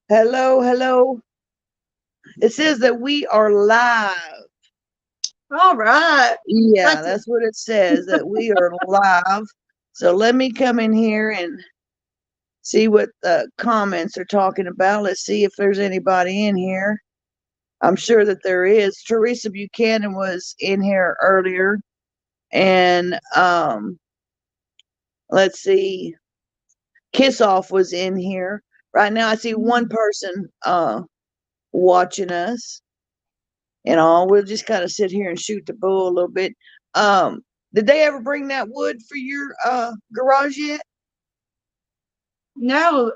Hello, hello. It says that we are live. All right. Yeah, That's that's what it says, that we are live. So let me come in here and see what the comments are talking about. Let's see if there's anybody in here. I'm sure that there is. Teresa Buchanan was in here earlier. And let's see. Kiss Off was in here. Right now I see one person watching us. And all. We'll just kind of sit here and shoot the bull a little bit. Um, did they ever bring that wood for your garage yet? no.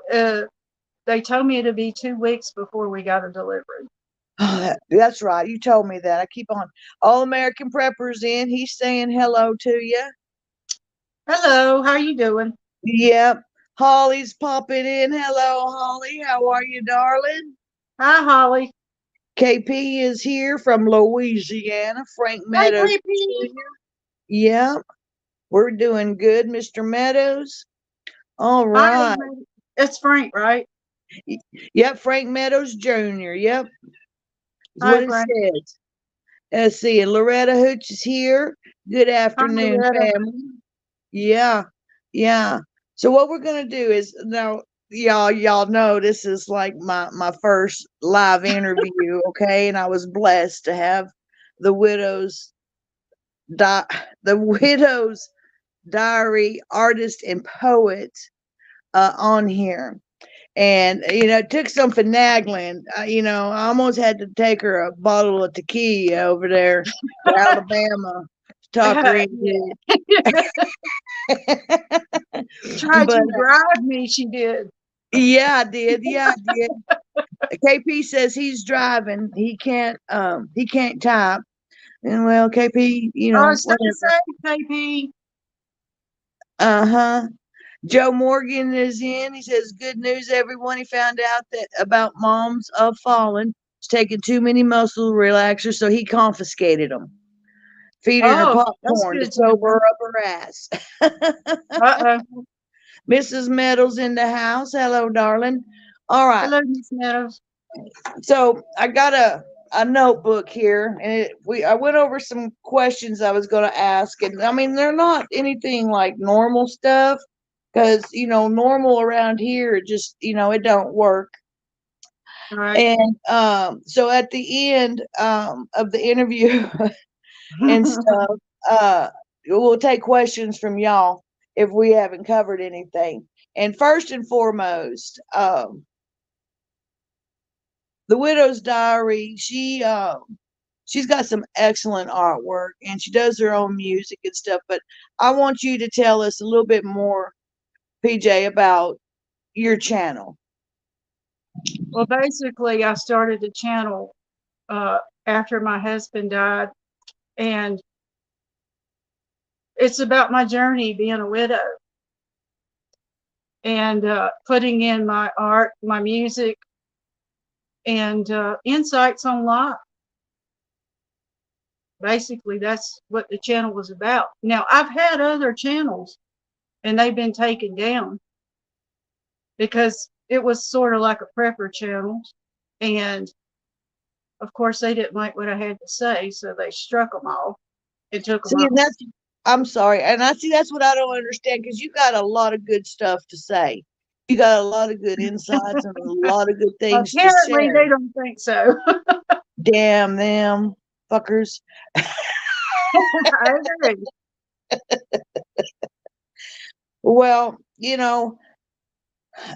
They told me it'd be 2 weeks before we got a delivery. Oh, that's right. You told me that. I keep on. All American Preppers in. He's saying hello to you. Hello, how you doing? Yep. Holly's popping in. Hello, Holly. How are you, darling? Hi, Holly. KP is here from Louisiana. Frank Hey, Meadows baby. Jr. Yep. We're doing good, Mr. Meadows. All Hi, right. everybody. It's Frank, right? Yep, Frank Meadows Jr. Yep, is Hi, what it Frank. says. Let's see. And Loretta Hooch is here. Good Hi, afternoon, Loretta. family. Yeah, yeah. So what we're gonna do is now, y'all know this is like my first live interview, okay? And I was blessed to have the widow's di- the widow's diary artist and poet on here. And it took some finagling. I almost had to take her a bottle of tequila over there to Alabama to talk her into Yeah. it. Tried But to bribe me, she did. yeah, I did. Yeah, I did. KP says he's driving. He can't type. And well, KP, Oh, stay whatever. safe, KP. Uh huh. Joe Morgan is in. He says, "Good news, everyone. He found out that about moms of fallen. She's taking too many muscle relaxers, so he confiscated them, feeding her Oh, that's popcorn to good to sober know. her up her ass." Uh-oh. Mrs. Meadows in the house. Hello, darling. All right. Hello, Miss Meadows. So I got a notebook here, and I went over some questions I was going to ask, and I mean they're not anything like normal stuff because normal around here it just it don't work. All right. And so at the end of the interview and stuff, we'll take questions from y'all if we haven't covered anything. And first and foremost, the Widow's Diary, she's got some excellent artwork and she does her own music and stuff. But I want you to tell us a little bit more, PJ, about your channel. Well, basically, I started the channel uh, after my husband died, and it's about my journey being a widow and putting in my art, my music, and insights on life. Basically, that's what the channel was about. Now, I've had other channels, and they've been taken down because it was sort of like a prepper channel, and of course, they didn't like what I had to say, so they struck them off and took them See, and off. that's I'm sorry, and I see that's what I don't understand because you got a lot of good stuff to say. You got a lot of good insights and a lot of good things to Apparently, share. they don't think so. Damn them fuckers. I agree. Well,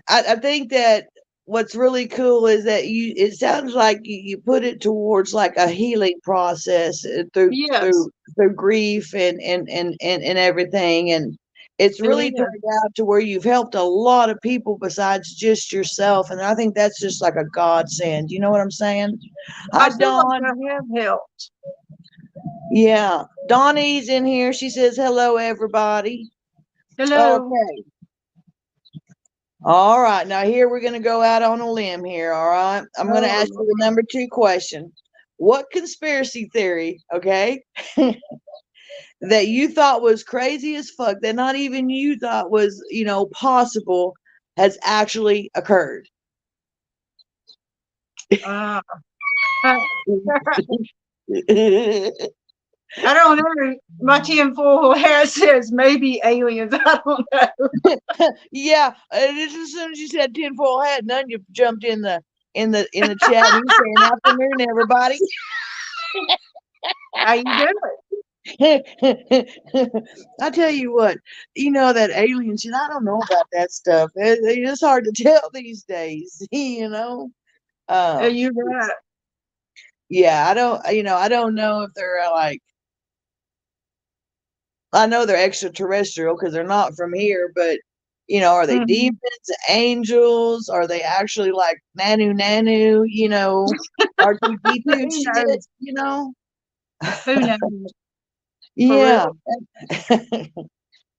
I think that what's really cool is that it sounds like you put it towards like a healing process through Yes, through through grief and everything, and it's it really is. turned out to where you've helped a lot of people besides just yourself, and I think that's just like a godsend. You know what I'm saying? I Hi, feel like Dawn. I have helped. Yeah, Donnie's in here. She says hello, everybody. Hello. Okay. All right, now here we're going to go out on a limb here. All right, I'm going to Oh, ask you the Lord. number two question. What conspiracy theory, okay, that you thought was crazy as fuck, that not even you thought was, possible, has actually occurred? Uh, I don't know. My tinfoil hat says maybe aliens. I don't know. Yeah, just as soon as you said tinfoil hat, none of you jumped in the chat. And he's saying afternoon, everybody. How you doing? I tell you what, that aliens. I don't know about that stuff. It's hard to tell these days. Um, You're right. yeah, I don't. I don't know if they're like. I know they're extraterrestrial because they're not from here, but are they Hmm. demons, angels? Are they actually like Nanu Nanu? R2D2 Who shit? knows? Who knows? For Yeah, real.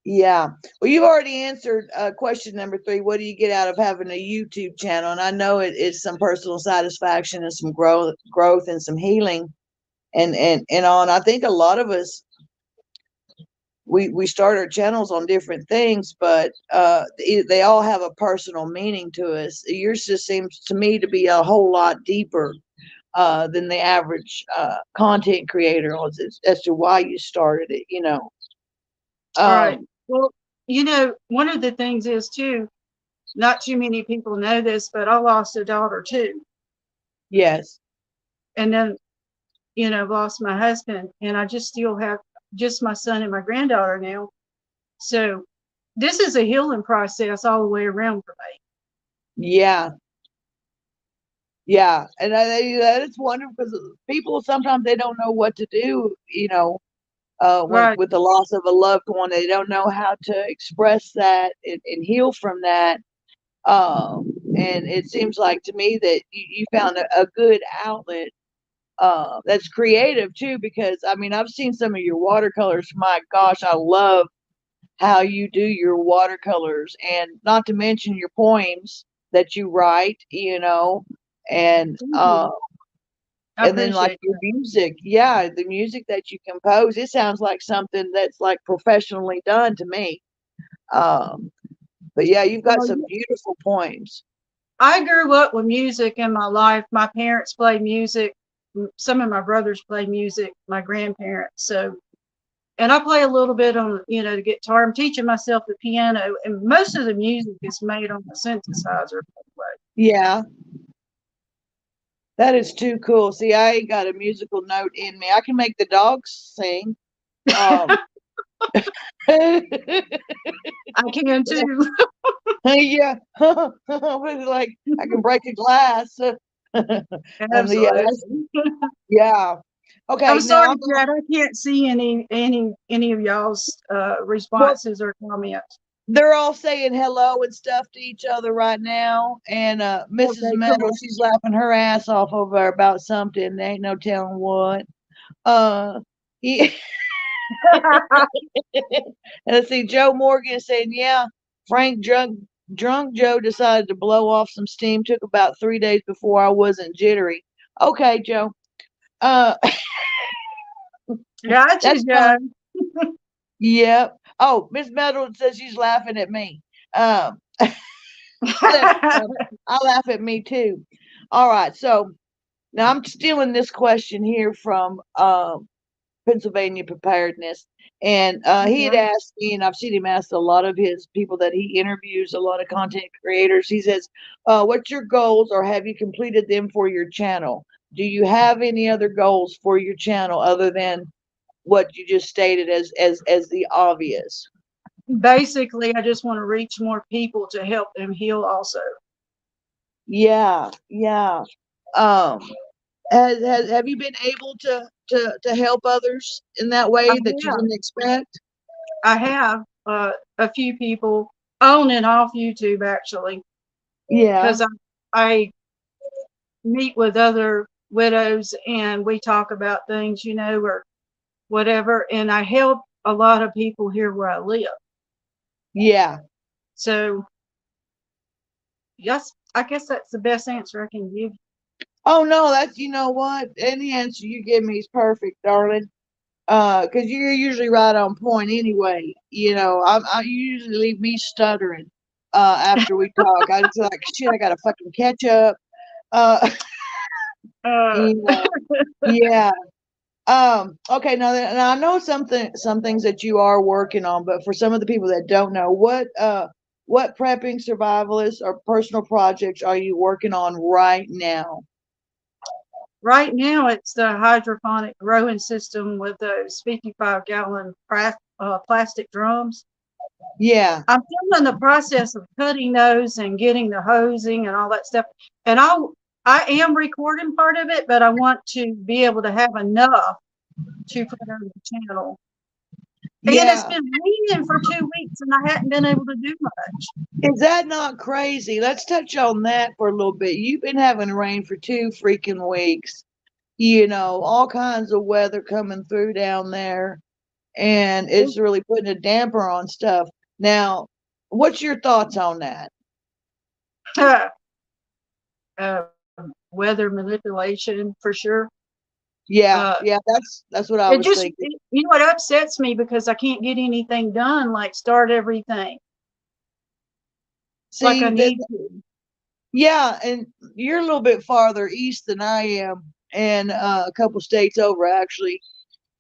yeah. Well, you've already answered question number 3. What do you get out of having a YouTube channel? And I know it's some personal satisfaction and some growth and some healing and on. I think a lot of us we start our channels on different things, but they all have a personal meaning to us. Yours just seems to me to be a whole lot deeper than the average content creator as to why you started it. Right. Um, Well, one of the things is too, not too many people know this, but I lost a daughter too. yes, And then, lost my husband, and I just still have just my son and my granddaughter now. So this is a healing process all the way around for me. yeah, yeah, and that is wonderful because people sometimes they don't know what to do. When Right. with the loss of a loved one, they don't know how to express that and heal from that. And it seems like to me that you found a good outlet that's creative too, because I mean, I've seen some of your watercolors. My gosh, I love how you do your watercolors, and not to mention your poems that you write, and Thank you. I and then like appreciate your that. music, yeah, the music that you compose, it sounds like something that's like professionally done to me. Um, but yeah, you've got Well, some beautiful poems. I grew up with music in my life. My parents played music. Some of my brothers played music. My grandparents. So, and I play a little bit on, the guitar. I'm teaching myself the piano, and most of the music is made on the synthesizer. Yeah, that is too cool. See, I ain't got a musical note in me. I can make the dogs sing. Um, I can too. yeah, but like I can break a glass. And yeah, Absolutely. yeah. Okay, I'm now sorry, Chad. I can't see any of y'all's well, responses or comments. they're all saying hello and stuff to each other right now. And Mrs. Okay, Meadow, cool. she's laughing her ass off over there about something. There ain't no telling what. Uh, yeah. And let's see, Joe Morgan saying, yeah, Frank drunk Joe decided to blow off some steam. Took about 3 days before I wasn't jittery. Okay, Joe. Uh, Gotcha, that's Joe. fine. Yep. Oh, Miss Meadow says she's laughing at me. Um, that's funny. I laugh at me too. All right, so now I'm stealing this question here from Pennsylvania Preparedness. And he had Mhm. asked me, and I've seen him ask a lot of his people that he interviews, a lot of content creators. He says, what's your goals, or have you completed them for your channel? Do you have any other goals for your channel other than what you just stated as the obvious? Basically, I just want to reach more people to help them heal also. Yeah, yeah. Um, have you been able to help others in that I way that you have. didn't expect? I have a few people on and off YouTube actually, Yeah, because I meet with other widows and we talk about things, or whatever, and I help a lot of people here where I live. yeah. So yes, I guess that's the best answer I can give. Oh no, that's what? Any answer you give me is perfect, darling. Because you're usually right on point anyway. You usually leave me stuttering after we talk. I just like shit. I gotta fucking catch up. Uh, Uh, You know, yeah. Okay, now I know some things that you are working on, but for some of the people that don't know, what prepping survivalist or personal projects are you working on right now? right now, it's the hydroponic growing system with those 55-gallon plastic drums. Yeah, I'm still in the process of cutting those and getting the hosing and all that stuff. And I am recording part of it, but I want to be able to have enough to put on the channel. And it's yeah. been raining for 2 weeks and I hadn't been able to do much. Is that not crazy? Let's touch on that for a little bit. You've been having rain for 2 freaking weeks. All kinds of weather coming through down there, and it's really putting a damper on stuff. Now, what's your thoughts on that? Weather manipulation for sure. Yeah, Uh, yeah, that's what I it was just, thinking. you know, it upsets me because I can't get anything done, like start everything like I See that? need to. Yeah, and you're a little bit farther east than I am, and a couple states over actually.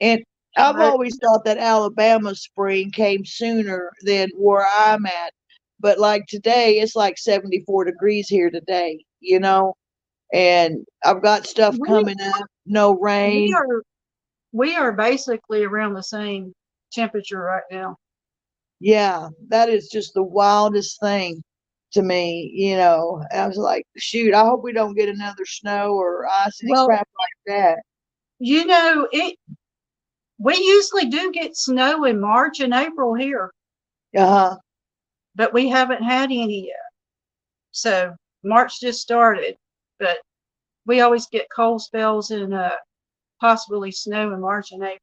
And I've But always thought that Alabama spring came sooner than where I'm at. But like today, it's like 74 degrees here today, and I've got stuff we coming up, no we rain. are we are basically around the same temperature right now. Yeah, that is just the wildest thing to me. And I was like, shoot, I hope we don't get another snow or ice, any Well, crap like that. it we usually do get snow in March and April here, Uh-huh. but we haven't had any yet. So March just started, but we always get cold spells and possibly snow in March and April.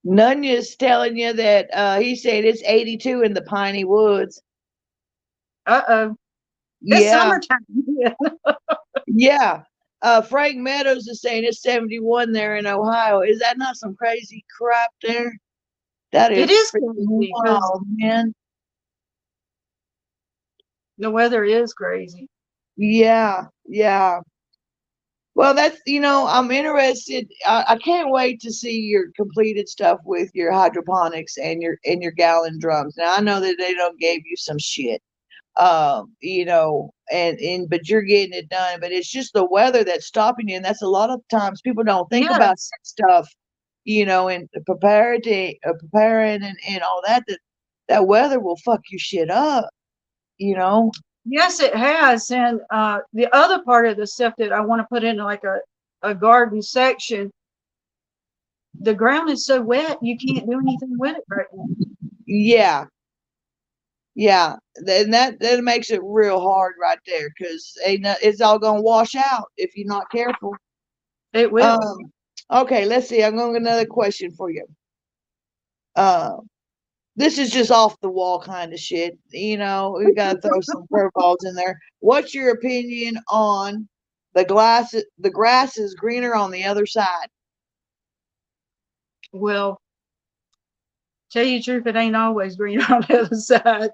Nunya's telling you that he said it's 82 in the piney woods. Uh-oh. It's Yeah, summertime. Yeah. yeah. Frank Meadows is saying it's 71 there in Ohio. Is that not some crazy crap there? That It is is freaking crazy because wild, man. the weather is crazy. Yeah, yeah. Well, I'm interested. I can't wait to see your completed stuff with your hydroponics and your gallon drums. Now I know that they don't gave you some shit, and but you're getting it done. But it's just the weather that's stopping you, and that's a lot of times people don't think about Yes. that stuff, and preparing and all that. That weather will fuck your shit up. Yes, it has. And the other part of the stuff that I want to put in like a garden section, the ground is so wet you can't do anything with it right now. Yeah, yeah, and that makes it real hard right there because it's all gonna wash out if you're not careful. It will. Um, okay, let's see. I'm going to another question for you. Uh, this is just off the wall kind of shit. We got to throw some curveballs in there. What's your opinion on the grass is greener on the other side? Well, tell you the truth, it ain't always green on the other side.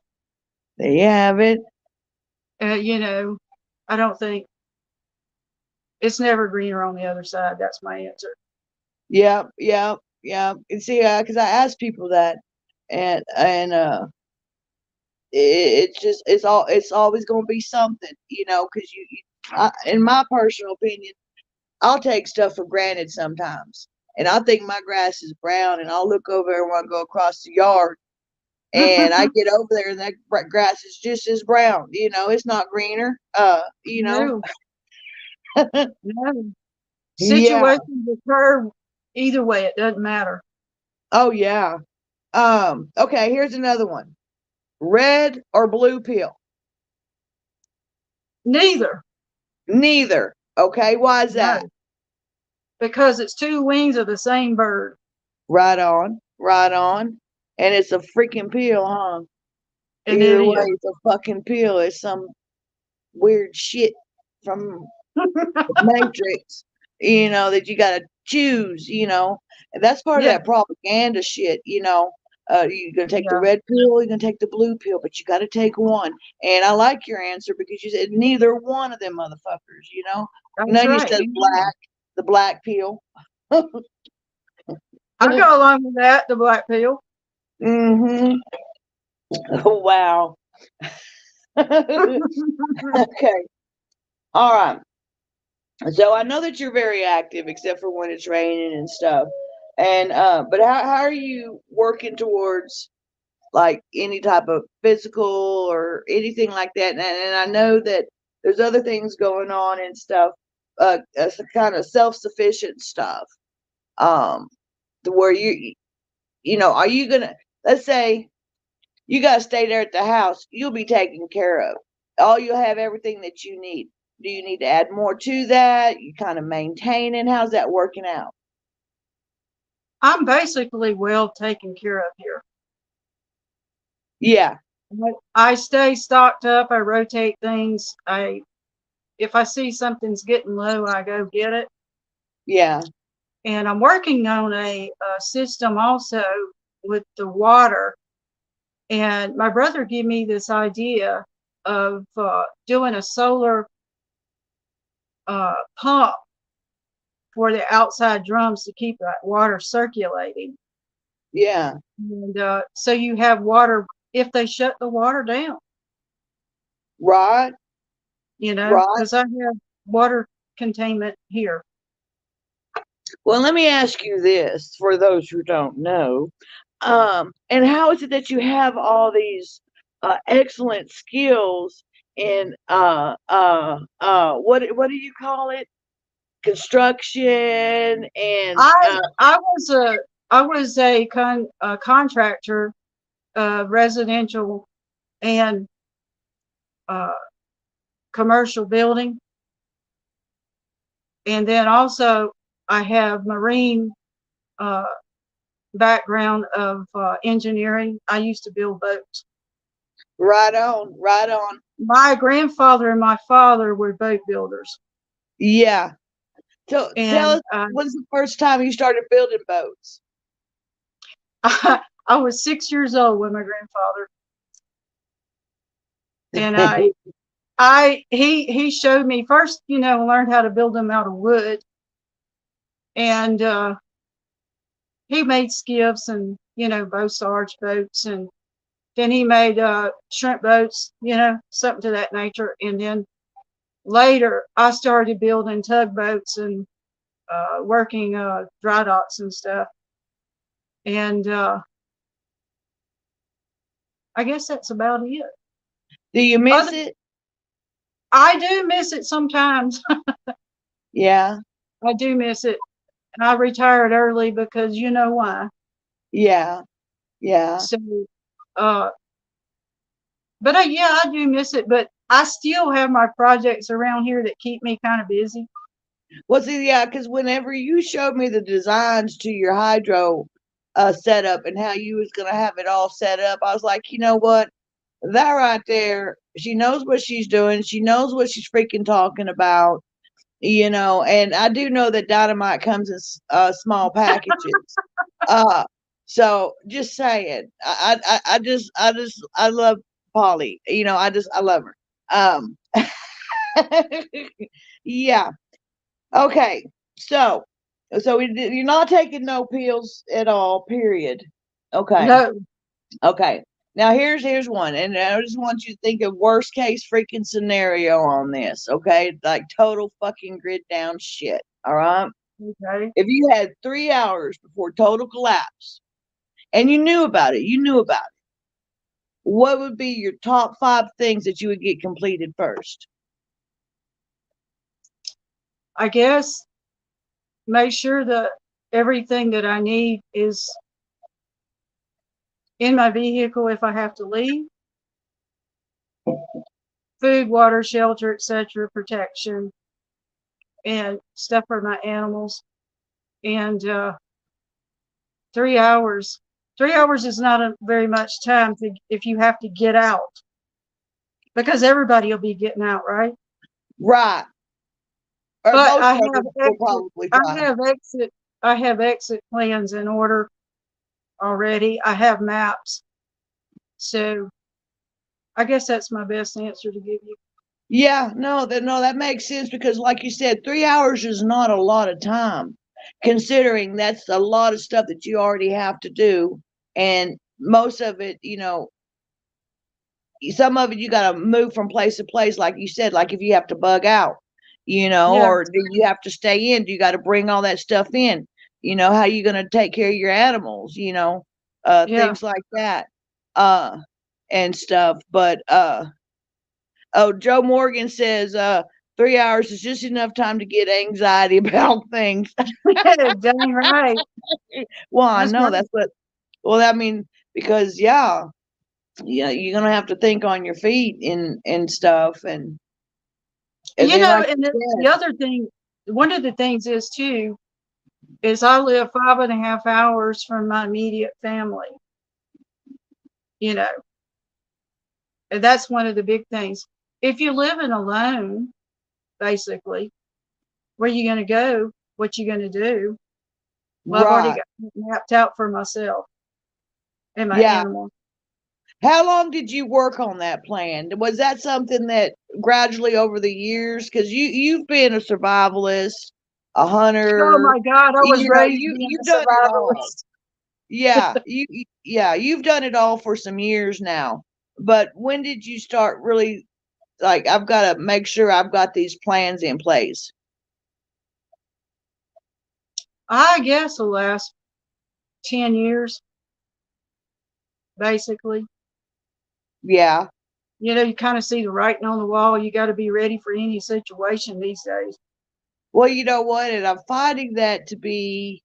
There you have it. You know, I don't think it's never greener on the other side. That's my answer. Yep, yep, yep. And see, because I ask people that, and it's always going to be something, because in my personal opinion, I'll take stuff for granted sometimes. And I think my grass is brown, and I'll look over there when I go across the yard, and I get over there, and that grass is just as brown. It's not greener. No, no. Yeah. Situations occur either way. It doesn't matter. Oh yeah. Okay. Here's another one: red or blue peel? Neither. Neither. Okay. Why is that? No, because it's two wings of the same bird. Right on. Right on. And it's a freaking peel, huh? And it Either way, is. it's a fucking peel. It's some weird shit from Matrix, that you got to choose. And that's part of Yeah. that propaganda shit. You're gonna take the Yeah, red pill, you're gonna take the blue pill, but you got to take one. And I like your answer because you said neither one of them motherfuckers. that's None you right. said the black pill. I go along with that, the black pill. Mm-hmm. Oh, wow. Okay. All right. So I know that you're very active, except for when it's raining and stuff. And but how are you working towards like any type of physical or anything like that? And I know that there's other things going on and stuff, kind of self-sufficient stuff. Um, to where are you gonna, let's say you gotta stay there at the house, you'll be taken care of. You'll have everything that you need. Do you need to add more to that? You kind of maintaining? How's that working out? I'm basically well taken care of here. Yeah, I stay stocked up. I rotate things. If I see something's getting low, I go get it. yeah, And I'm working on a system also with the water. And my brother gave me this idea of doing a solar pump for the outside drums to keep that water circulating. yeah. And so you have water if they shut the water down, Right, right. because I have water containment here. Well, let me ask you this for those who don't know. And how is it that you have all these excellent skills in what do you call it? Construction and I was a contractor, residential and uh, commercial building, and then also I have marine uh, background of engineering. I used to build boats. right on, right on. My grandfather and my father were boat builders, Yeah. Tell and us, when's the first time you started building boats? I was 6 years old when my grandfather, and he showed me first, learned how to build them out of wood, and he made skiffs and both arch boats, and then he made shrimp boats, something to that nature, and then later I started building tugboats and working dry docks and stuff, and I guess that's about it. Do you miss Other, it? I do miss it sometimes. Yeah, I do miss it. And I retired early because you know why. yeah, yeah. So, uh, but yeah, I do miss it. But I still have my projects around here that keep me kind of busy. Well, see, yeah, because whenever you showed me the designs to your hydro setup and how you was gonna have it all set up, I was like, you know what? That right there, she knows what she's doing. She knows what she's freaking talking about. And I do know that dynamite comes in small packages. Uh, so just saying, I love Polly. I love her. Yeah. Okay. So, you're not taking no pills at all. Period. Okay. No, Okay. Now here's one, and I just want you to think of worst case freaking scenario on this. Okay, like total fucking grid down shit. All right. okay. If you had 3 hours before total collapse, and you knew about it. What would be your top 5 things that you would get completed first? I guess make sure that everything that I need is in my vehicle if I have to leave. Food, water, shelter, etc., protection, and stuff for my animals. And 3 hours. 3 hours is not very much time if you have to get out, because everybody will be getting out, right? Right. Or But most of them will probably I die. have exit. I have exit plans in order already. I have maps. So I guess that's my best answer to give you. Yeah, no, that makes sense because, like you said, 3 hours is not a lot of time, considering that's a lot of stuff that you already have to do, and most of it, some of it you got to move from place to place, like you said, like if you have to bug out, Yeah, or do you have to stay in? Do you got to bring all that stuff in? How you going to take care of your animals? yeah. Things like that, uh, and stuff. But oh, Joe Morgan says 3 hours is just enough time to get anxiety about things. Dang right. Well, I That's know right. that's what. Well, I mean, because yeah, you're gonna have to think on your feet and stuff, and You then know, like and you the said, other thing, one of the things is too, is I live 5.5 hours from my immediate family, you know, and that's one of the big things. If you're living alone, basically, where you going to go? What you going to do? Well, I've already right? got it mapped out for myself and my Yeah. animals. How long did you work on that plan? Was that something that gradually over the years? Because you've been a survivalist, a Oh hunter, my God, I was raised being you've a done it all. survivalist. Yeah, yeah, you've done it all for some years now. But when did you start really like I've got to make sure I've got these plans in place? I guess the last 10 years, basically. Yeah. You know, you kind of see the writing on the wall. You got to be ready for any situation these days. Well, you know what? And I'm finding that to be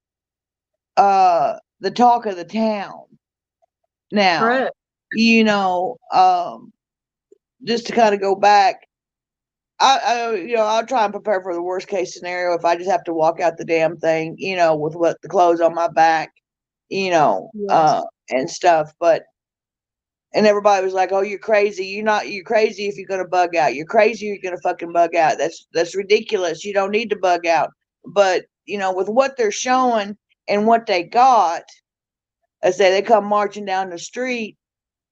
the talk of the town now. Correct. You know, just to kind of go back, I'll try and prepare for the worst case scenario if I just have to walk out the damn thing, with what the clothes on my back, you know, Yes. uh, and stuff. But and everybody was like, "Oh, you're crazy. You're crazy if you're gonna bug out. You're crazy. You're gonna fucking bug out. That's ridiculous. You don't need to bug out." But with what they're showing and what they got, I say they come marching down the street,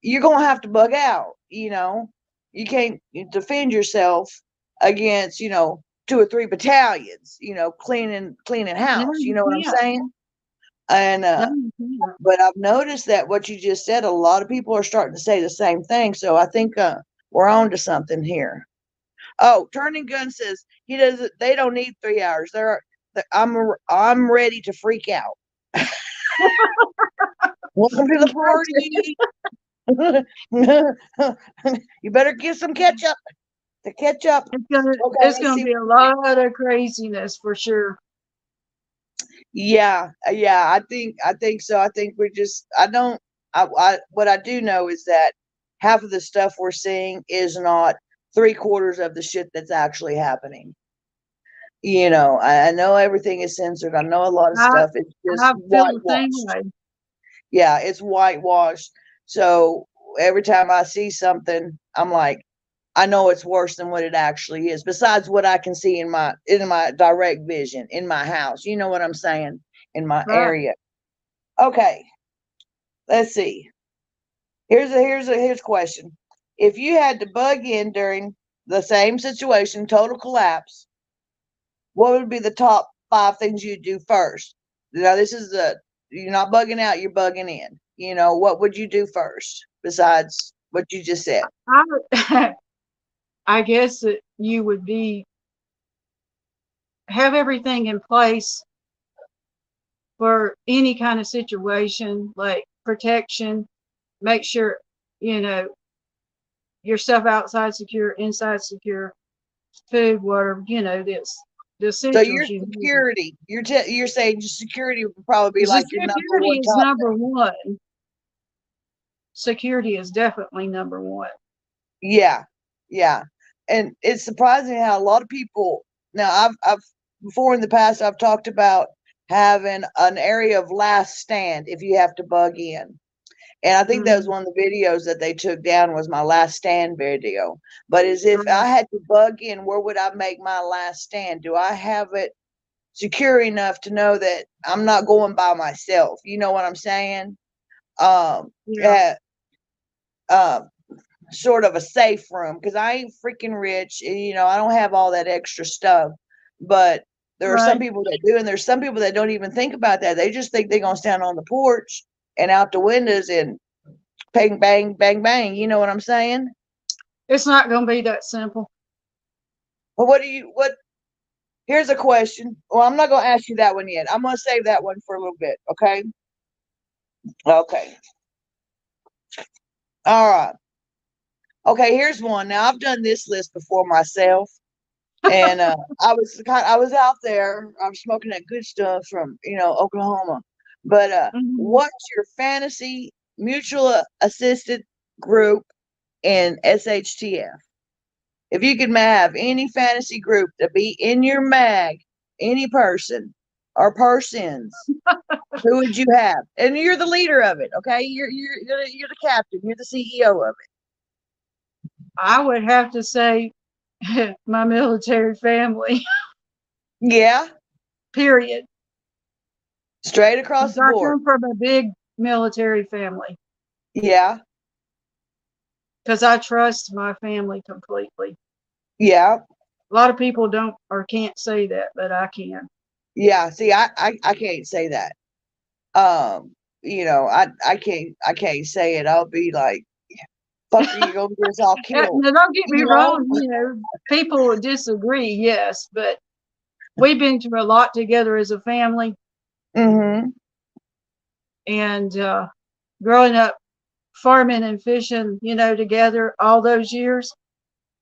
you're gonna have to bug out. You can't defend yourself against 2 or 3 battalions. Cleaning No, house. You you know what I'm can't. saying? And No, you can't. but I've noticed that what you just said, a lot of people are starting to say the same thing. So I think we're on to something here. Oh, Turning Gun says he doesn't. They don't need 3 hours. I'm ready to freak out. Welcome to You the got to. party. You better get some ketchup. The ketchup. Okay, It's let's gonna see. be a lot of craziness for sure. Yeah. I think so. I think we're just. I don't. What I do know is that half of the stuff we're seeing is not 3/4 of the shit that's actually happening. I know everything is censored. I know a lot of I stuff is just I feel the same whitewashed. way. Yeah, it's whitewashed. So every time I see something, I'm like, I know it's worse than what it actually is. Besides what I can see in my direct vision in my house, you know what I'm saying, in my Right. area. Okay, let's see. Here's a question. If you had to bug in during the same situation, total collapse, what would be the top 5 things you'd do first? Now this is you're not bugging out, you're bugging in. What would you do first besides what you just said? I I guess that you would be have everything in place for any kind of situation, like protection, make sure, you know, yourself outside secure, inside secure, food, water, the So your essentials you need. security, you're saying security would probably be The like your number security one is top number thing. one. Security is definitely number one. Yeah, yeah, and it's surprising how a lot of people now I've before in the past I've talked about having an area of last stand if you have to bug in. And I think that was Mm-hmm. one of the videos that they took down was my last stand video. But as if Right. I had to bug in, where would I make my last stand? Do I have it secure enough to know that I'm not going by myself? You know what I'm saying? Yeah. at uh, sort of a safe room because I ain't freaking rich. And, I don't have all that extra stuff. But there are some Right. people that do, and there's some people that don't even think about that. They just think they're gonna stand on the porch and out the windows and bang, bang, bang, bang. You know what I'm saying? It's not going to be that simple. But what? Here's a question. Well, I'm not gonna ask you that one yet. I'm gonna save that one for a little bit. Okay. Okay. All right. Okay. Here's one. Now I've done this list before myself, and I was out there. I'm smoking that good stuff from Oklahoma. But Hmm. what's your fantasy mutual assisted group in SHTF? If you could have any fantasy group to be in your mag, any person or persons, who would you have? And you're the leader of it, okay? You're the captain. You're the CEO of it. I would have to say my military family, Yeah, period. straight across 'Cause the I board. come from a big military family. Yeah, Because I trust my family completely. yeah, A lot of people don't or can't say that, but I can. yeah. See, I can't say that. Um, I can't say it. I'll be like, fuck, are you gonna get us all killed? Now, don't get me You know? wrong, people would disagree, yes, but we've been through a lot together as a family, Mm-hmm. and growing up farming and fishing, together all those years,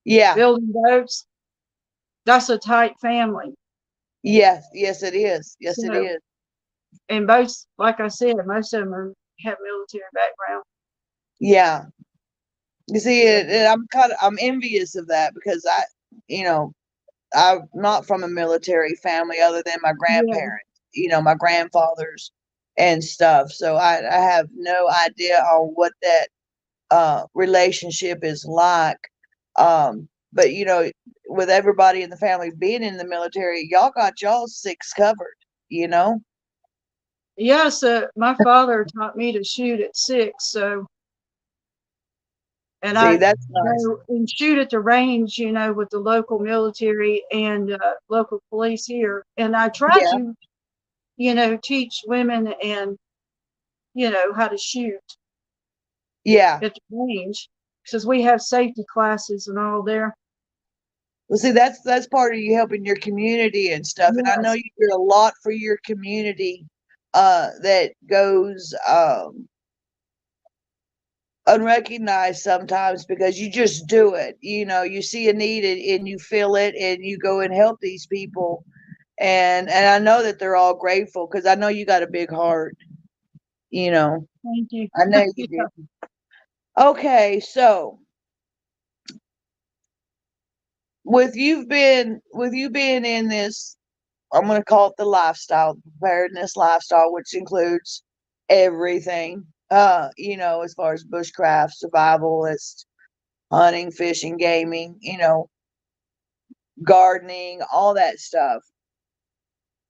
Yeah. building boats, that's a tight family. Yes. Yes, it is. Yes, it So, is. and most, like I said, most of them have military background. Yeah. You see, So, I'm envious of that because you know, I'm not from a military family other than my yeah, grandparents, my grandfathers and stuff. So I have no idea on what that relationship is like. But with everybody in the family being in the military, y'all got y'all six covered, you know? yeah. So my father taught me to shoot at 6. So, and See, I that's nice. go and shoot at the range, with the local military and local police here. And I try Yeah, to, teach women and how to shoot yeah. at the range, since we have safety classes and all there. Well, see, that's part of you helping your community and stuff. And I know Yes. you do a lot for your community that goes unrecognized sometimes because you just do it. You see a need and you feel it and you go and help these people. And I know that they're all grateful because I know you got a big heart, you know. Thank you. I know you Yeah. do. Okay, so with you being in this, I'm going to call it the lifestyle, the preparedness lifestyle, which includes everything, as far as bushcraft, survivalist, hunting, fishing, gaming, gardening, all that stuff.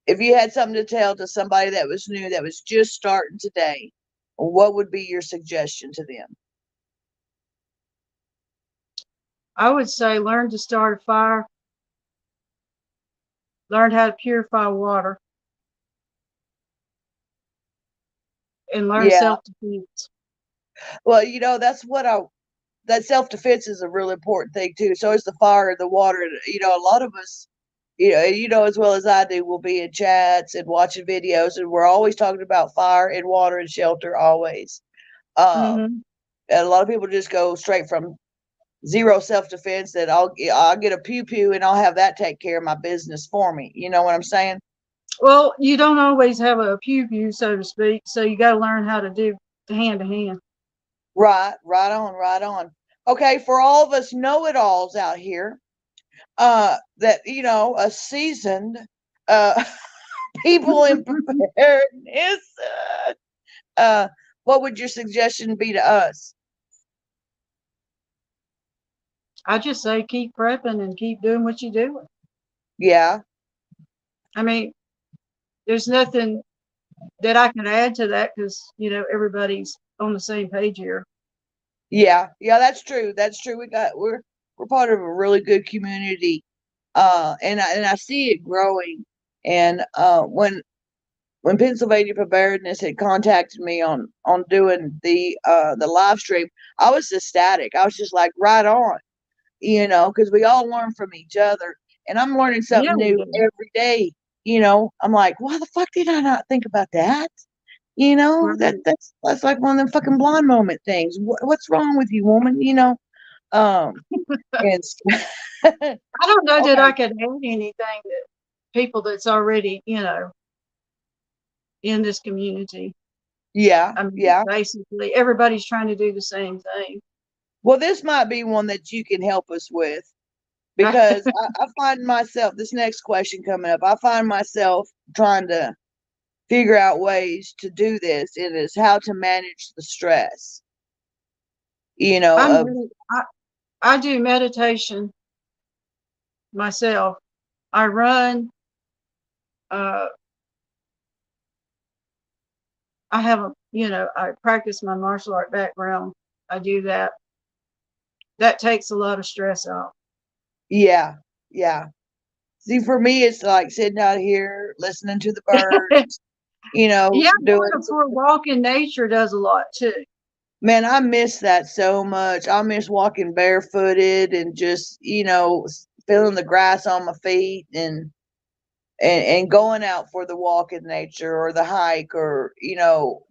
If you had something to tell to somebody that was new, that was just starting today, what would be your suggestion to them? I would say learn to start a fire, learn how to purify water, and learn Yeah. self-defense. Well, that self defense is a real important thing too. So is the fire and the water. A lot of us, as well as I do, will be in chats and watching videos, and we're always talking about fire and water and shelter always. Hmm. And a lot of people just go straight from zero self defense that I'll get a pew pew and I'll have that take care of my business for me. You know what I'm saying? Well, you don't always have a pew pew, so to speak, so you got to learn how to do hand to hand. Right, right on, right on. Okay, for all of us know it alls out here, that a seasoned uh people in preparedness, uh, what would your suggestion be to us? I just say keep prepping and keep doing what you're doing. Yeah, I mean, there's nothing that I can add to that because, everybody's on the same page here. Yeah, yeah, that's true. That's true. We're part of a really good community, and I see it growing. And when Pennsylvania Preparedness had contacted me on doing the live stream, I was ecstatic. I was just like, right on, because we all learn from each other, and I'm learning Yeah, something we new do. every day. I'm like, why the fuck did I not think about that? Right. That's like one of them fucking blonde moment things. What's wrong with you, woman? Um, and I don't know that I okay, could add anything that people that's already, in this community. yeah, I mean, yeah. basically, everybody's trying to do the same thing. Well, this might be one that you can help us with because I find myself this next question coming up. I find myself trying to figure out ways to do this. It is how to manage the stress. I'm Of really, I do meditation myself. I run. Uh, I have I practice my martial art background. I do that. That takes a lot of stress off. yeah, yeah. See, for me, it's like sitting out here listening to the birds. Yeah, Doing going for a walk in nature does a lot too. Man, I miss that so much. I miss walking barefooted and just, feeling the grass on my feet and going out for the walk in nature or the hike or,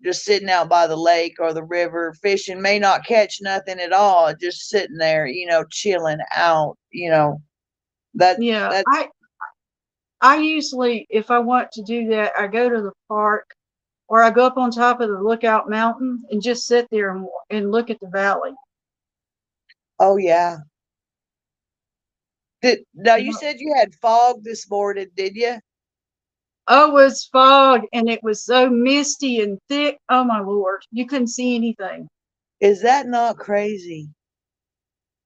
just sitting out by the lake or the river, fishing, may not catch nothing at all, just sitting there, chilling out, that Yeah, that I usually, if I want to do that, I go to the park or I go up on top of the Lookout Mountain and just sit there and look at the valley. oh yeah. Now You you know, said you had fog this morning, did you? oh, it was fog and it was so misty and thick. Oh my Lord, you couldn't see anything. Is that not crazy?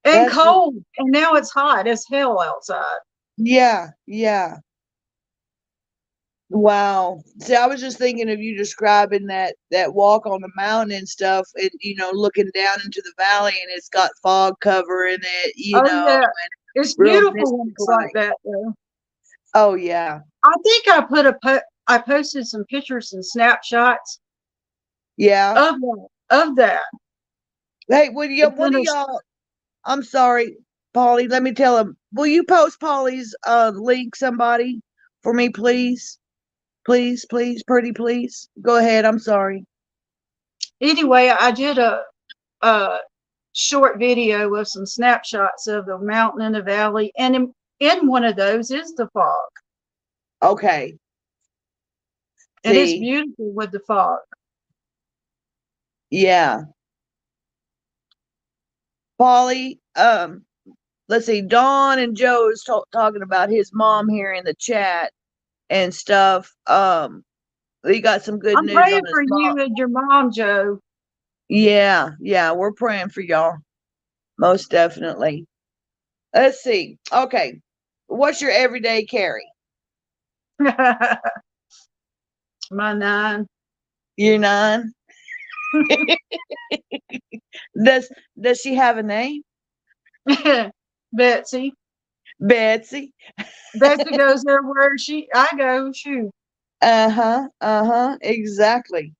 And That's just cold. And now it's hot as hell outside. yeah, yeah. Wow. See, I was just thinking of you describing that walk on the mountain and stuff, and looking down into the valley, and it's got fog covering it, Oh yeah. and It's real beautiful when mystic it's like like. that though. Oh yeah, I think I posted some pictures and snapshots yeah. of that. Hey, would you? It's One in of a y'all? I'm sorry, Polly. Let me tell him. Will you post Polly's link, somebody, for me, please? Please, please, pretty please. Go ahead. I'm sorry. anyway, I did a short video of some snapshots of the mountain and the valley, and in one of those is the fog, Okay. and it's See, beautiful with the fog. yeah, Polly. Let's see. Don and Joe is talking about his mom here in the chat and stuff. We got some good I'm news on praying his for mom. you and your mom, Joe. Yeah, yeah, we're praying for y'all. Most definitely. Let's see. Okay. What's your everyday carry? My 9. You're nine. Does does she have a name? Betsy. Betsy. Betsy goes everywhere I go. Shoot. Uh-huh. Uh-huh. Exactly.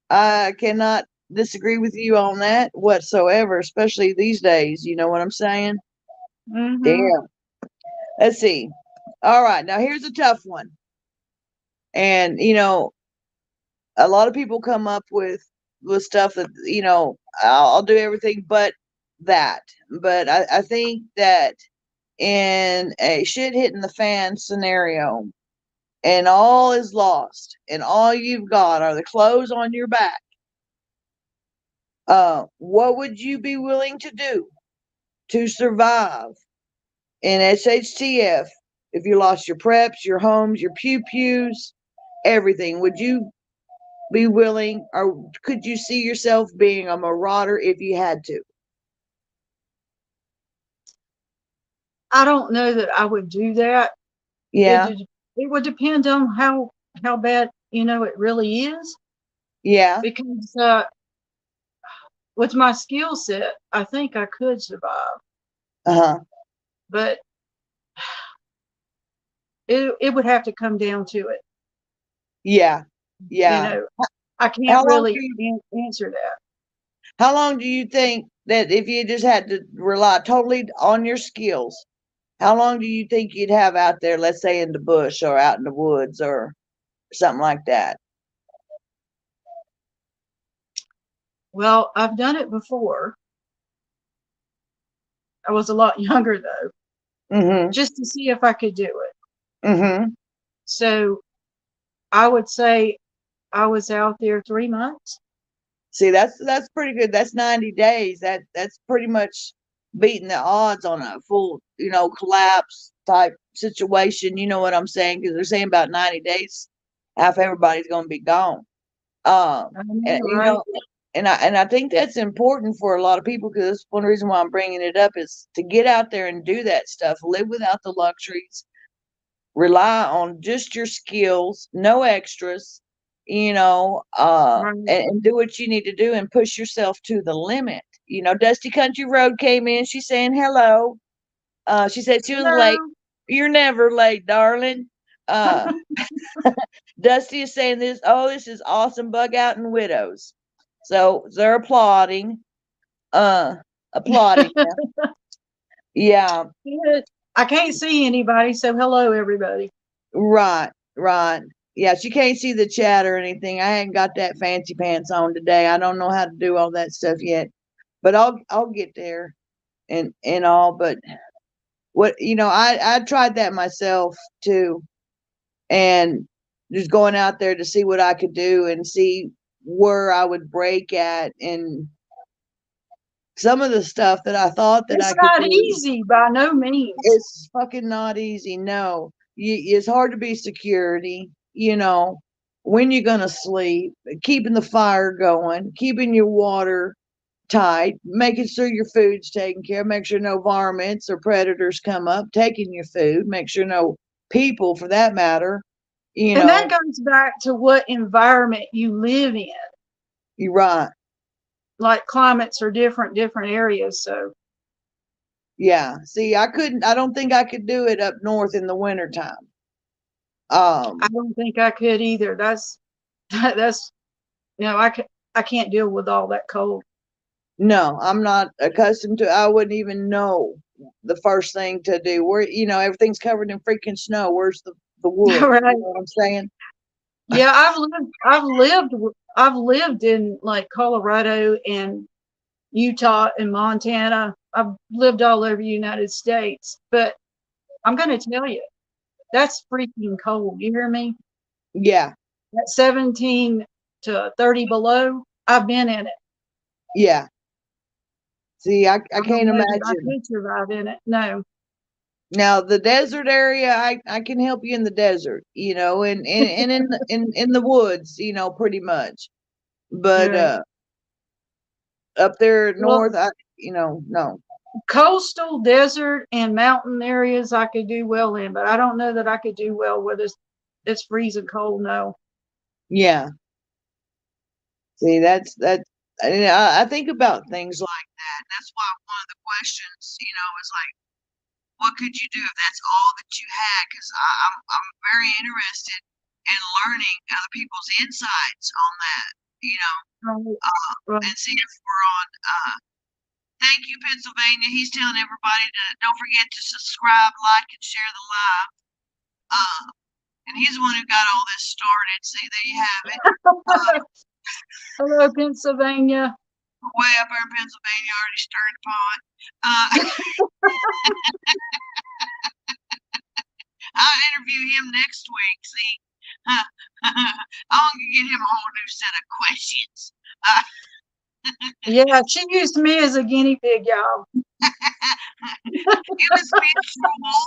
I cannot disagree with you on that whatsoever, especially these days. You know what I'm saying? Mm-hmm. Yeah. Let's see. All right. Now here's a tough one. And a lot of people come up with stuff that, I'll do everything but that. But I think that in a shit hitting the fan scenario and all is lost and all you've got are the clothes on your back, what would you be willing to do to survive in SHTF if you lost your preps, your homes, your pew pews, everything? Would you be willing, or could you see yourself being a marauder if you had to? I don't know that I would do that. It Yeah, would- it would depend on how bad it really is yeah, because with my skill set, I think I could survive, Uh-huh. but it would have to come down to it. Yeah. You Yeah. know, I can't How long really do you answer that. how long do you think that if you just had to rely totally on your skills, how long do you think you'd have out there, let's say in the bush or out in the woods or something like that? Well, I've done it before. I was a lot younger though, Mm-hmm. just to see if I could do it. Mm-hmm. So I would say I was out there 3 months. See, that's pretty good. That's 90 days. That's pretty much beating the odds on a full, collapse type situation. You know what I'm saying? Because they're saying about 90 days, half everybody's going to be gone. I And know, right? and I think that's important for a lot of people because that's one reason why I'm bringing it up is to get out there and do that stuff, live without the luxuries, rely on just your skills, no extras, Right. and do what you need to do and push yourself to the limit. Dusty Country Road came in. She's saying hello. She said she was late. Hello. You're never late, darling. Uh, Dusty is saying this. Oh, this is awesome. Bug out and widows. So they're applauding. Uh, applauding. Yeah. I can't see anybody, so hello everybody. Right, right. Yeah, she can't see the chat or anything. I hadn't got that fancy pants on today. I don't know how to do all that stuff yet, but I'll get there and all. But I tried that myself too, and just going out there to see what I could do and see where I would break at, and some of the stuff that I thought that It's I could not do. easy by no means. It's fucking not easy. No, it's hard to be security. When you're gonna sleep, keeping the fire going, keeping your water tight, making sure your food's taken care of, make sure no varmints or predators come up, taking your food, make sure no people, for that matter. You And that know, goes back to what environment you live in. you're right. Like climates are different areas. So Yeah. See, I couldn't. I don't think I could do it up north in the wintertime. I Um, don't think I could either. That's I can't deal with all that cold. No, I'm not accustomed to. I wouldn't even know the first thing to do. Where everything's covered in freaking snow. Where's the wood? You Right. know what I'm saying? Yeah, I've lived in like Colorado and Utah and Montana. I've lived all over the United States, but I'm going to tell you, that's freaking cold. You hear me? Yeah, At 17 to 30 below, I've been in it. yeah. See, I I don't can't know that I imagine. could survive in it. No. Now the desert area, I can help you in the desert, and in the woods, pretty much. But Right. up there Well, north, no. coastal, desert, and mountain areas I could do well in, but I don't know that I could do well where it's freezing cold. No. Yeah. See, that's. I think about things like that. That's why one of the questions, is like, what could you do if that's all that you had? Because I'm very interested in learning other people's insights on that, Right. Right. and see if we're on. Thank you, Pennsylvania. He's telling everybody to don't forget to subscribe, like, and share the live. Uh, and he's the one who got all this started. See, there you have it. Hello, Pennsylvania. Way up there in Pennsylvania, already stirring the pot. Uh, I'll interview him next week. See, I'm gonna get him a whole new set of questions. Yeah, she used me as a guinea pig, y'all. It was visual.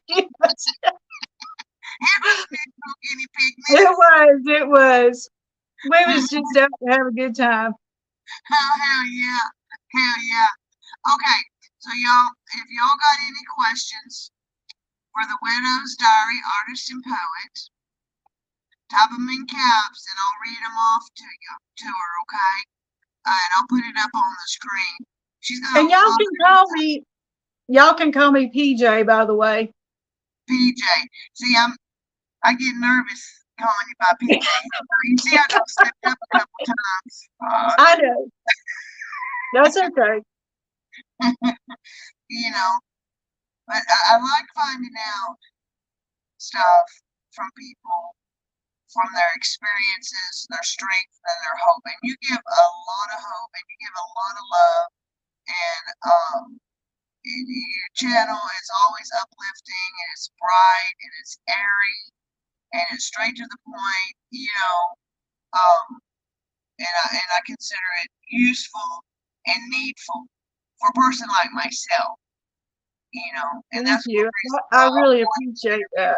It It was visual guinea pig. was, it was. We was just out to have a good time. Hell yeah, hell yeah. Okay, so y'all, if y'all got any questions for the Widow's Diary Artist and Poet, Type them in caps, and I'll read them off to her, okay? And I'll put it up on the screen. She's got And a lot y'all can call me PJ, by the way. PJ. See, I get nervous calling you by PJ. You see, I got slipped up a couple times. I know. That's okay. You know, but I like finding out stuff from people, from their experiences, their strength, and their hope. And you give a lot of hope, and you give a lot of love, and your channel is always uplifting, and it's bright, and it's airy, and it's straight to the point. Um, and I consider it useful and needful for a person like myself. And Thank that's one you. reason why I I really wanted to appreciate interview. that.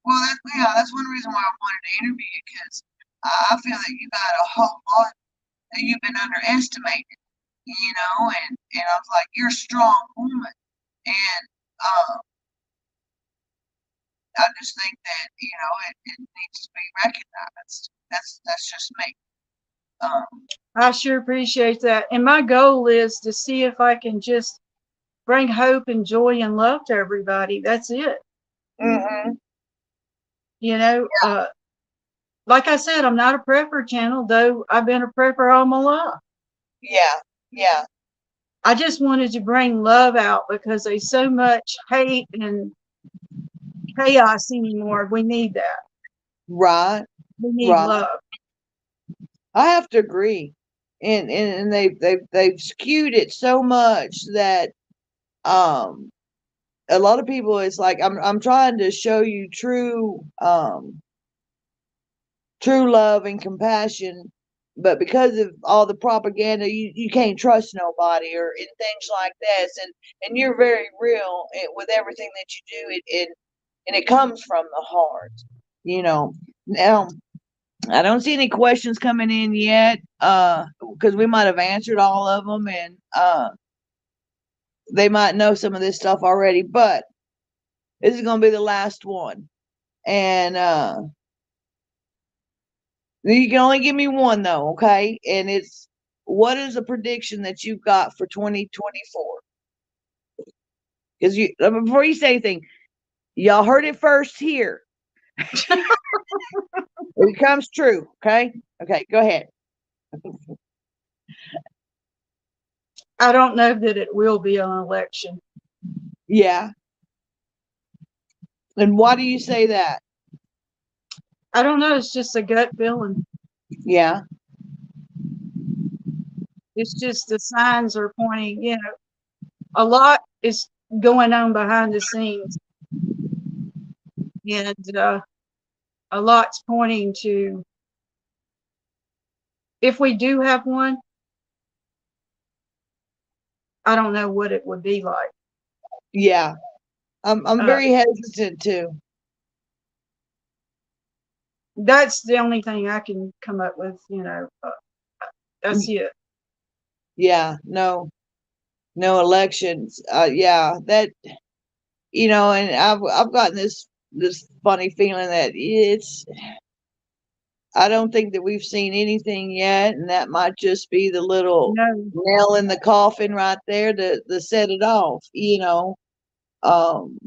Well, that's one reason why I wanted to interview you, because I feel that you got a whole lot that you've been underestimated. And I was like, you're a strong woman, and I just think that it needs to be recognized. That's just me. Um, I sure appreciate that. And my goal is to see if I can just bring hope and joy and love to everybody. That's it. mhm. You know, like I said, I'm not a prepper channel, though I've been a prepper all my life. Yeah, yeah, I just wanted to bring love out because there's so much hate and chaos anymore. We need that. right, We need right. love. I have to agree, and they've skewed it so much that um a lot of people, it's like I'm trying to show you true love and compassion, but because of all the propaganda, you can't trust nobody or in things like this, and you're very real with everything that you do, and it comes from the heart. Now I don't see any questions coming in yet, because we might have answered all of them, and they might know some of this stuff already, but this is going to be the last one. And you can only give me one, though, okay? And it's, what is a prediction that you've got for 2024? Because before you say anything, y'all heard it first here. It comes true, okay? Okay, go ahead. I don't know that it will be an election. Yeah. And why do you say that? I don't know. It's just a gut feeling. Yeah. It's just the signs are pointing, a lot is going on behind the scenes. And a lot's pointing to, if we do have one, I don't know what it would be like. Yeah. I'm Uh, very hesitant too. that's the only thing I can come up with, that's it. Yeah, no elections. Yeah, that and I've gotten this funny feeling that I don't think that we've seen anything yet, and that might just be the little No, nail in the coffin right there to set it off. Um,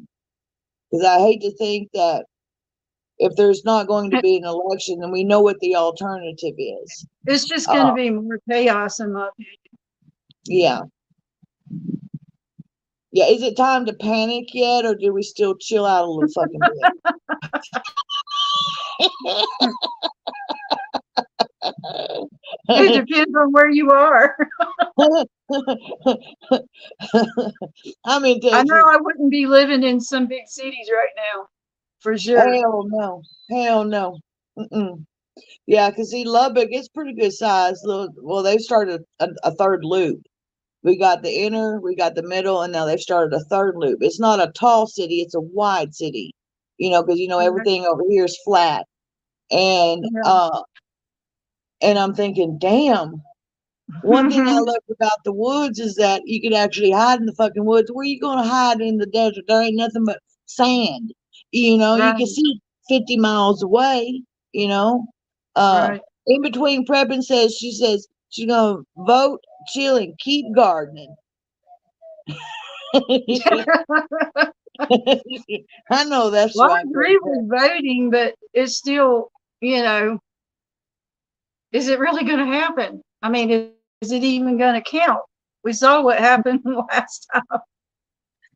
because I hate to think that if there's not going to be an election, then we know what the alternative is. it's just going to Uh, be more chaos in my opinion. yeah. Yeah, is it time to panic yet, or do we still chill out a little fucking It bit? depends on where you are. I'm in I know Texas. I wouldn't be living in some big cities right now, for sure. Hell no. Hell no. Mm-mm. Yeah, because see, Lubbock, it's pretty good size. Well, they've started a third loop. We got the inner, we got the middle, and now they've started a third loop. It's not a tall city, it's a wide city. Because everything over here is flat. And Yeah. I'm thinking, damn. One thing I love about the woods is that you can actually hide in the fucking woods. Where you gonna hide in the desert? There ain't nothing but sand. You can Right. see 50 miles away. you know. Uh, Right. in between prepping she says she's gonna vote, chill, and keep gardening. I know that's Well, I right. agree with voting, but it's still, you know, is it really going to happen? I mean, is it even going to count? We saw what happened last time.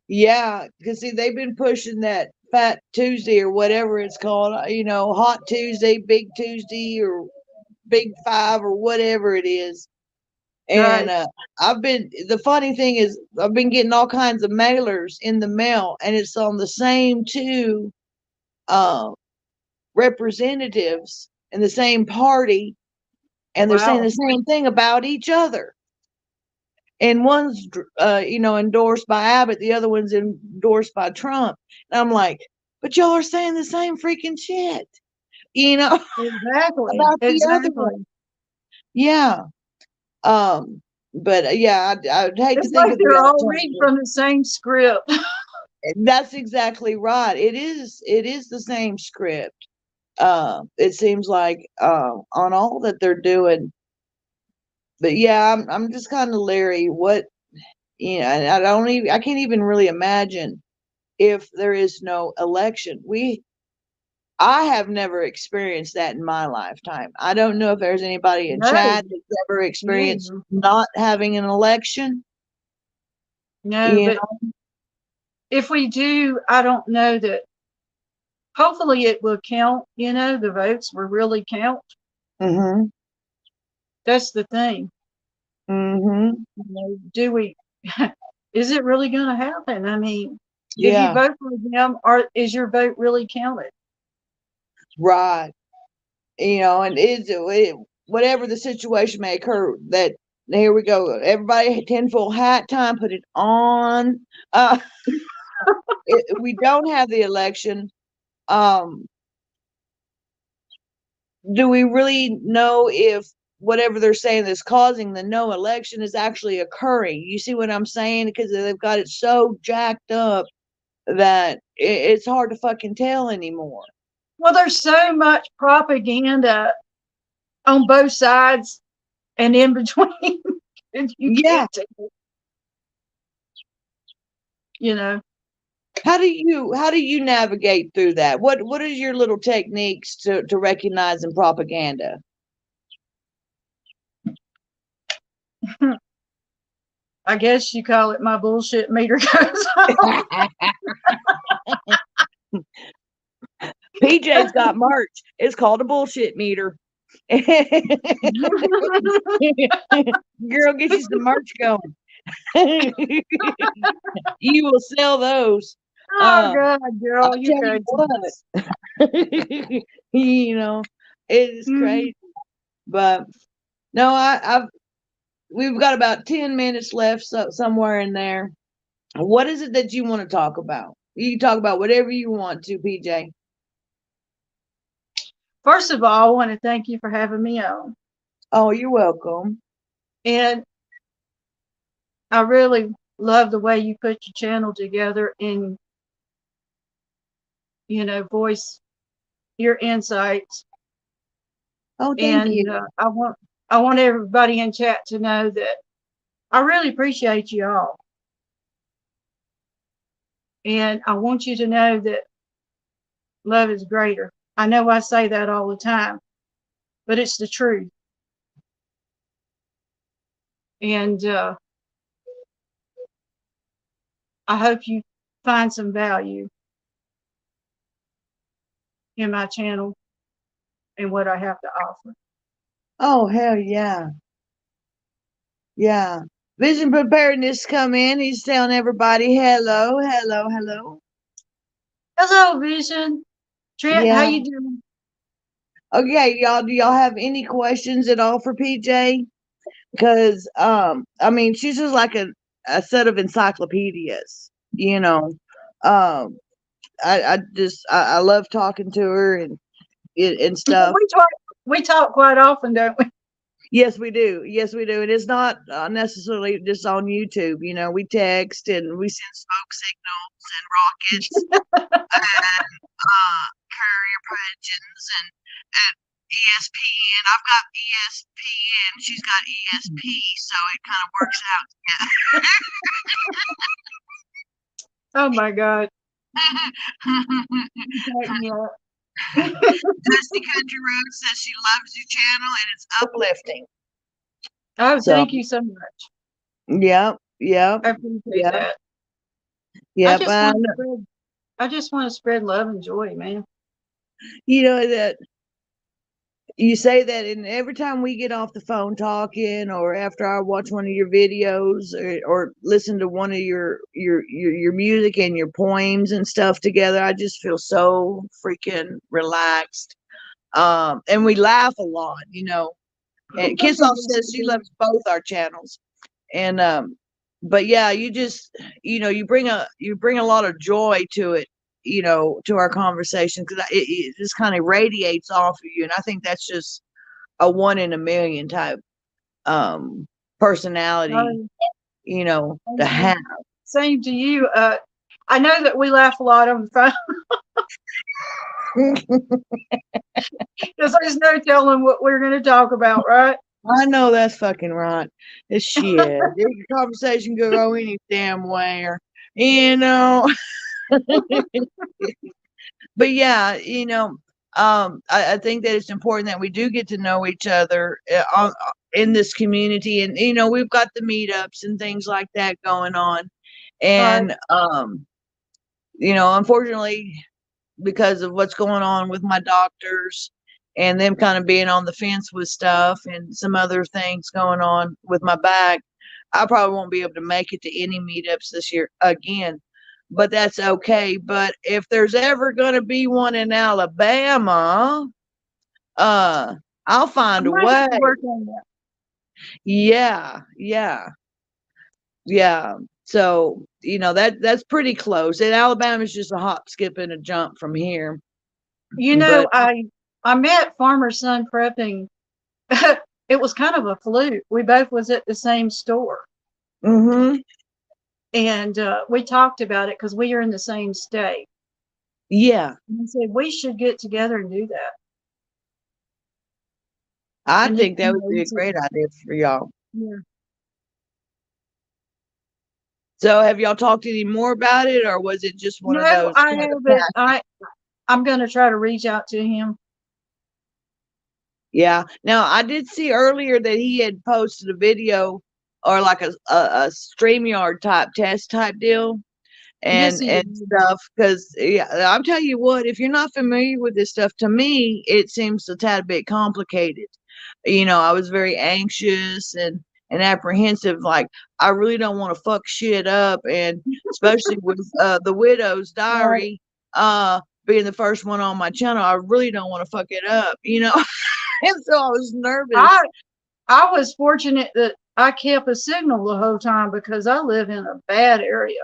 Yeah, because see, they've been pushing that Fat Tuesday or whatever it's called, Hot Tuesday, Big Tuesday, or Big Five, or whatever it is. And Right. the funny thing is, I've been getting all kinds of mailers in the mail, and it's on the same two uh, representatives in the same party, and they're saying the Wow. same thing about each other. And one's endorsed by Abbott, the other one's endorsed by Trump. And I'm like, but y'all are saying the same freaking shit, you know, Exactly. about the other one. Exactly. Yeah. Um, but yeah, I'd hate to It's think like of the they're all reading alternative. from the same script. That's exactly right. It is the same script. It seems like on all that they're doing. But yeah, I'm just kind of leery. And I can't even really imagine if there is no election. I have never experienced that in my lifetime. I don't know if there's anybody in No, chat that's ever experienced no, not having an election. no. You But if we do, I don't know that. Hopefully, it will count. You know, the votes will really count. know. That's the thing. Mhm. You know, do we? Is it really going to happen? I mean, if you Yeah. vote for them, is your vote really counted? Right. And whatever the situation may occur, that here we go. Everybody, tinfoil hat time. Put it on. Uh, we don't have the election. Um, do we really know if whatever they're saying that's causing the no election is actually occurring? You see what I'm saying? Because they've got it so jacked up that it's hard to fucking tell anymore. Well, there's so much propaganda on both sides and in between, and you Yeah. can't take it. You know, How do you navigate through that? What is your little techniques to recognizing propaganda? I guess you call it my bullshit meter goes off. PJ's got merch. It's called a bullshit meter. Girl, get you some merch going. You will sell those. Oh Uh, God, I'll girl, you tell you crazy. what. you know, it is Mhm. crazy. But no, we've got about 10 minutes left, somewhere in there. What is it that you want to talk about? You can talk about whatever you want to, PJ. First of all, I want to thank you for having me on, Oh, you're welcome. and I really love the way you put your channel together and voice your insights. Oh, thank And you. I want everybody in chat to know that I really appreciate you all, and I want you to know that love is greater. I know I say that all the time, but it's the truth. And I hope you find some value in my channel and what I have to offer. Oh, hell yeah. Yeah. Vision Preparedness come in. He's telling everybody hello, hello, hello. Hello, Vision. Trent, how Yeah. you doing? Okay, y'all, do y'all have any questions at all for PJ? Because I mean, she's just like a set of encyclopedias, you know. Um, I love talking to her and stuff. We talk quite often, don't we? Yes, we do. Yes, we do. And it's not necessarily just on YouTube. We text and we send smoke signals and rockets. Courier Pigeons and ESPN. I've got ESPN. She's got ESP, so it kind of works out together. Oh my God. Dusty Country Road says she loves your channel and it's uplifting. Oh, So, thank you so much. yep, yep, I appreciate yep, that. yep. I just want to spread love and joy, man. You know that you say that, and every time we get off the phone talking, or after I watch one of your videos, or listen to one of your music and your poems and stuff together, I just feel so freaking relaxed. And we laugh a lot, you know. And Kiss Off says she loves both our channels, and but yeah, you just, you know, you bring a lot of joy to it, you know, to our conversation, because it just kind of radiates off of you, and I think that's just a one in a million type personality, you know, to have. Same to you. I know that we laugh a lot on the phone because there's no telling what we're going to talk about, right? I know that's fucking right. It's shit. The conversation could go any damn where, you know. But yeah, you know, I think that it's important that we do get to know each other in this community, and you know, we've got the meetups and things like that going on, and you know, unfortunately, because of what's going on with my doctors and them kind of being on the fence with stuff and some other things going on with my back, I probably won't be able to make it to any meetups this year again, but that's okay. But if there's ever going to be one in Alabama, I'll find a way. Work on that. Yeah, yeah, yeah. So, you know, that's pretty close. And Alabama's just a hop, skip, and a jump from here. You know, But I met Farmer Son Prepping. It was kind of a fluke. We both was at the same store. And we talked about it because we are in the same state. Yeah. And he said, we should get together and do that. I think that would be a great idea for y'all. Yeah. So have y'all talked any more about it, or was it just one of those? I haven't. I'm going to try to reach out to him. Yeah. Now, I did see earlier that he had posted a video, or like a StreamYard type test type deal, and stuff. Because yeah, I'll tell you what, if you're not familiar with this stuff, to me it seems a tad bit complicated. You know, I was very anxious and apprehensive. Like, I really don't want to fuck shit up, and especially with the Widow's Diary being the first one on my channel, I really don't want to fuck it up, you know. And so I was nervous. I was fortunate that I kept a signal the whole time because I live in a bad area.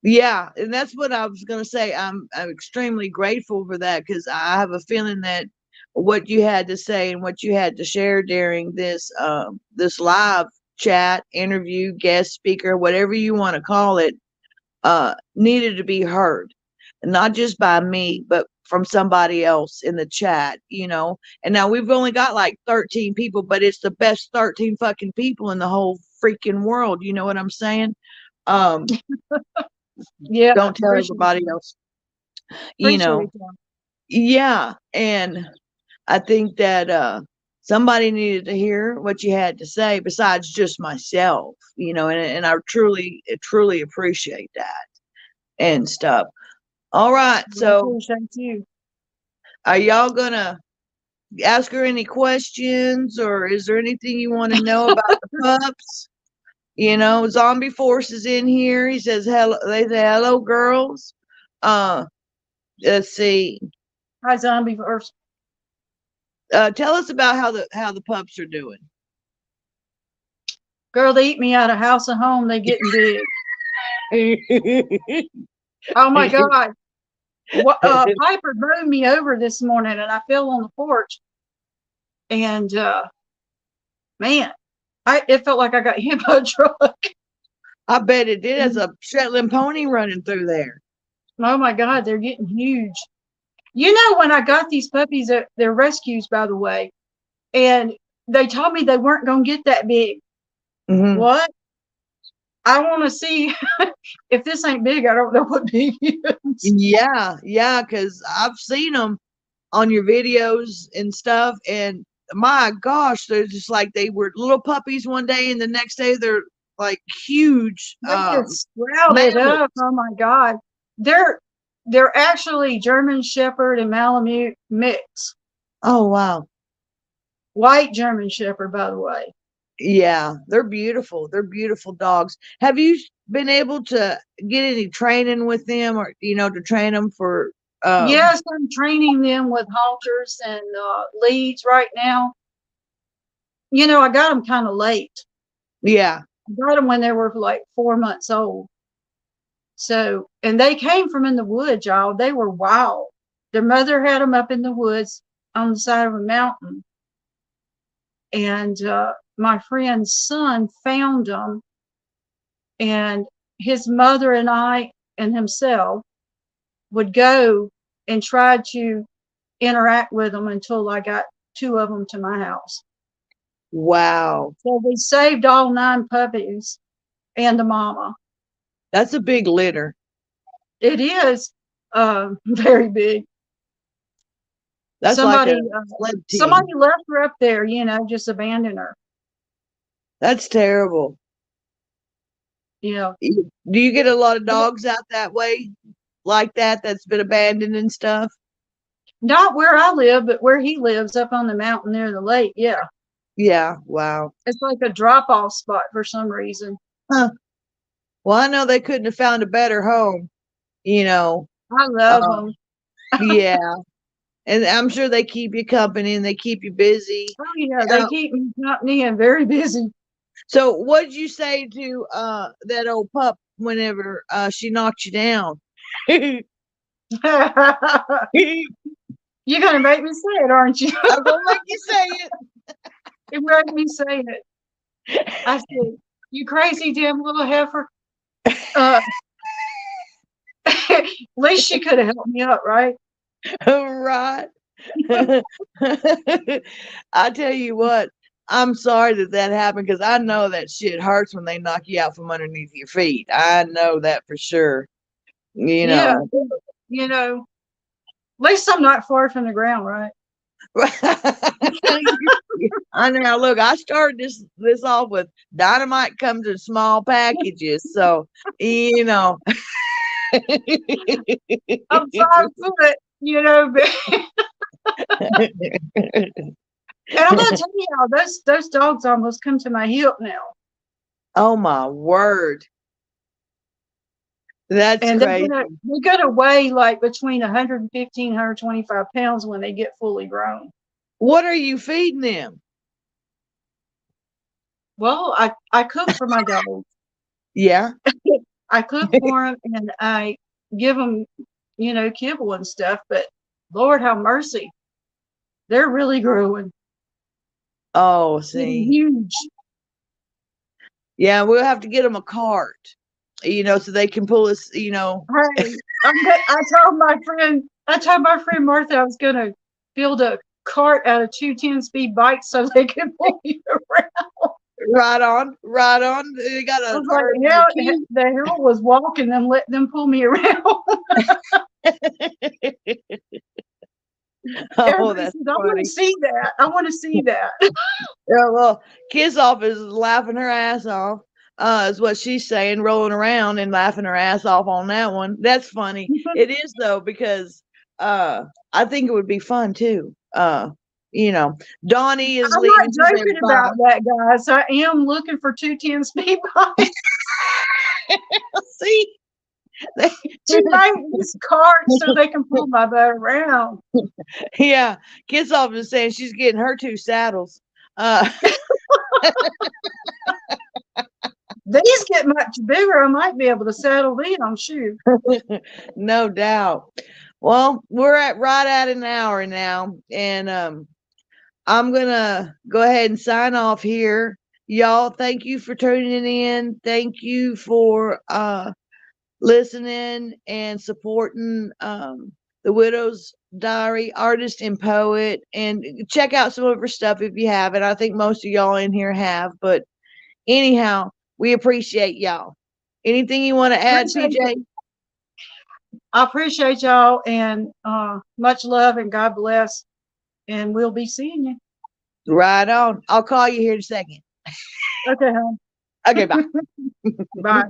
Yeah, and that's what I was going to say. I'm extremely grateful for that, because I have a feeling that what you had to say and what you had to share during this this live chat, interview, guest speaker, whatever you want to call it, needed to be heard, not just by me, but from somebody else in the chat, you know. And now we've only got like 13 people, but it's the best 13 fucking people in the whole freaking world. You know what I'm saying? Yeah. Don't tell everybody else, you know. Yeah. And I think that somebody needed to hear what you had to say besides just myself, you know, and I truly appreciate that and stuff. All right. So are y'all gonna ask her any questions, or is there anything you want to know about the pups? You know, Zombie Force is in here. He says hello. They say hello, girls. Let's see. Hi, Zombie Force. Tell us about how the pups are doing. Girl, they eat me out of house and home. They getting big. Oh my God. Piper drove me over this morning and I fell on the porch. And man, it felt like I got hit by a truck. I bet it did. As a Shetland pony running through there. Oh my God, they're getting huge. You know, when I got these puppies, they're rescues, by the way, and they told me they weren't going to get that big. Hmm. What? I want to see if this ain't big. I don't know what big is. Yeah, yeah, because I've seen them on your videos and stuff, and my gosh, they're just like they were little puppies one day, and the next day they're like huge They just sprouted mammals. up. Oh my God. They're they're actually German Shepherd and Malamute mix. Oh wow. White German Shepherd, by the way. Yeah, they're beautiful. They're beautiful dogs. Have you been able to get any training with them, or to train them for Yes, I'm training them with halters and leads right now. I got them kind of late. yeah. I got them when they were like 4 months old. So, and they came from in the woods, y'all. They were wild. Their mother had them up in the woods on the side of a mountain. And my friend's son found them, and his mother and I and himself would go and try to interact with them until I got two of them to my house. Wow. So we saved all 9 puppies and the mama. That's a big litter. It is very big. That's like a Somebody, sled team. somebody left her up there, just abandoned her. That's terrible. Yeah, Do you get a lot of dogs out that way, like that, that's been abandoned and stuff? not where I live, but where he lives up on the mountain near the lake. Yeah, Yeah. Wow. it's like a drop off spot for some reason. Huh. Well, I know they couldn't have found a better home. You know. I love Um, them. yeah, and I'm sure they keep you company and they keep you busy. Oh yeah, they Uh, keep me company and very busy. so, what did you say to that old pup whenever she knocked you down? I'm You're gonna make me say it, aren't you? gonna make you say You made me say it. I said, "You crazy damn little heifer." Uh, at least she could have helped me up, right? it. Right. I tell you what, I'm sorry that happened because I know that shit hurts when they knock you out from underneath your feet. I know that for sure. You Yeah, know. at least I'm not far from the ground, right? I know. Look, I started this off with dynamite comes in small packages, so you know. I'm 5 foot, but and I'm gonna tell you how those dogs almost come to my hip now, Oh my word, that's and crazy. they're gonna weigh like between 115 125 pounds when they get fully grown. What are you feeding them? Well, I cook for my dogs. Yeah. I cook for them and I give them, kibble and stuff. But Lord have mercy, they're really growing, Oh, getting see. huge. Yeah, we'll have to get them a cart, so they can pull us. Hey, I told my friend Martha I was gonna build a cart out of 2 10-speed bikes so they could pull you around. Right on, right on. They got I to was like, earn their hell, keep. the hell was walking them, let them pull me around. Oh, Everybody that's says, I want to funny. see that. I want to see that. Yeah, well, Kiss Off is laughing her ass off. Is what she's saying, rolling around and laughing her ass off on that one. That's funny. It is though, because I think it would be fun too. You know, Donnie is I'm not leaving. She said joking bye. about that, guys. I am looking for 2 10-speed bikes See, to make this cart so they can pull my butt around. yeah, Kiss Off is saying she's getting her 2 saddles. Uh, These get much bigger. I might be able to saddle them. Shoot. no doubt. Well, we're at right at an hour now, and I'm gonna go ahead and sign off here. Y'all, thank you for tuning in. Thank you for listening and supporting The Widow's Diary, Artist and Poet, and check out some of her stuff if you haven't. I think most of y'all in here have, but anyhow, we appreciate y'all. Anything you want to add, Appreciate PJ? I appreciate y'all and much love and God bless. And we'll be seeing you. Right on. I'll call you here in a second. Okay, hon. Okay, bye. Bye.